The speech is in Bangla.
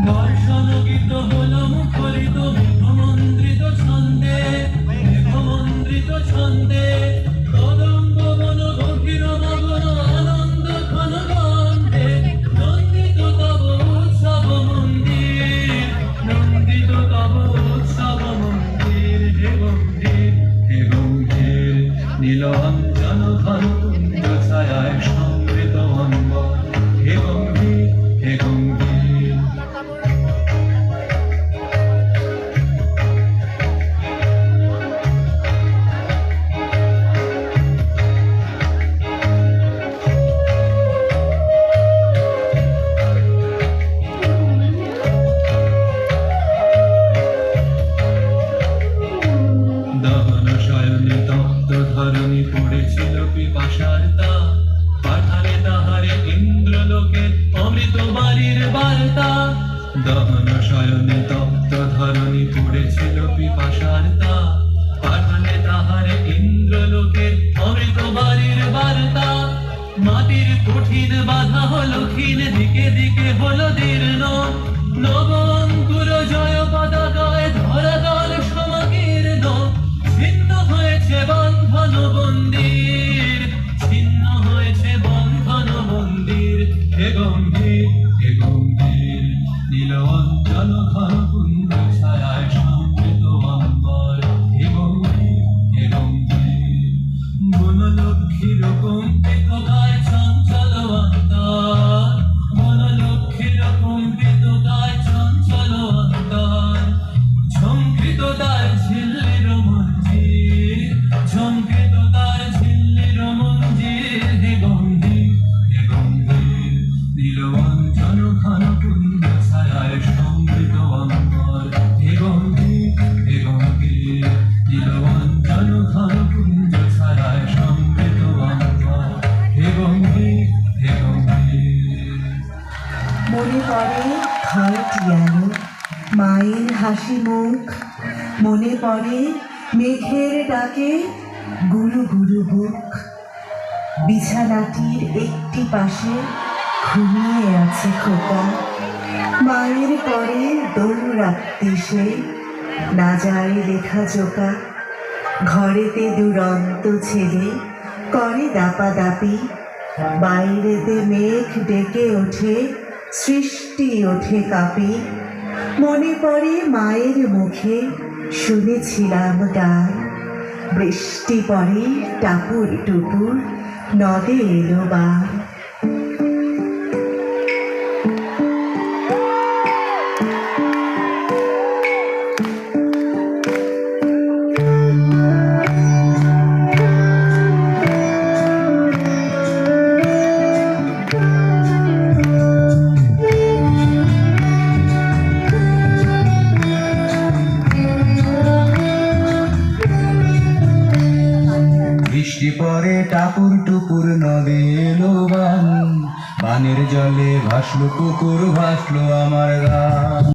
দর্শনগীত হলো মুখরিত মেঘমন্দ্রিত ছন্দে, মেঘমন্দ্রিত ছন্দে কদম্ব বন গভীর মগন আনন্দ ঘন গন্ধে। নন্দিত তব উৎসব মন্দির, নন্দিত তব উৎসব মন্দির। হে গম্ভীর, হে গম্ভীর নীল অঞ্জন ঘন কুঞ্জ ছায়ায় সমৃত অম্বর। হে গম্ভীর, হে গম্ভীর ধরণী পড়েছিল পিপাসার তা, পাঠালে তাহারে ইন্দ্রলোকে অমৃত বাড়ির বার্তা। দহন শয়নে তপ্ত ধরণী পড়েছিল পিপাসার তা, পাঠালে তাহারে ইন্দ্রলোকে অমৃত বাড়ির বার্তা। মাটির কঠিন বাধা হলো ক্ষীণ, দিকে দিকে হলো দীর্ণ, নব অঙ্কুর জয় পতাকায় ধরাতল সমাকীর্ণ। ছিন্ন হয়েছে বন্ধন মন্দির, ছিন্ন হয়েছে বন্ধন মন্দির। হে গম্ভীর, হে গম্ভীর নীল অঞ্চল ঘন কুঞ্জ ছায়ায় সমৃত অম্বর। হে গম্ভীর, হে গম্ভীর বনলক্ষ্মীর কম্পিত গায় চঞ্চল অন্তর, বনলক্ষ্মীর কম্পিত গায় চঞ্চল অন্তর। ঝঙ্কৃত তার ঝিল্লির মঞ্জির, ঝঙ্কৃত তার ঝিল্লির মঞ্জির। হে গম্ভীর, হে গম্ভীর নীল অঞ্জন ঘন কুঞ্জ ছায়ায় সমৃত অম্বর। হে গম্ভীর, হে গম্ভীর নীল অঞ্জন ঘন কুঞ্জ ছায়ায় সমৃত অম্বর। হে গম্ভীর, হে গম্ভীর। মনে পড়ে ঘরটি আলো, মায়ের হাসি মুখ, মনে পড়ে মেঘের ডাকে গুরু গুরু বুক। বিছানাটির একটি পাশে ঘুমিয়ে আছে খোকা, মায়ের পরে দৌড়াত্তি সে, না যায় লেখা জোকা। ঘরেতে দুরন্ত ছেলে করে দাপাদাপি, বাইরেতে মেঘ ডেকে ওঠে, সৃষ্টি ওঠে কাঁপি। মনে পড়ে মায়ের মুখে শুনেছিলাম গান, বৃষ্টি পড়ে টাপুর টুপুর, নদে এলো বান। বৃষ্টি পরে টাপুর টুপুর নদে এলো বান, বানের জলে ভাসলো পুকুর, ভাসলো আমার গান।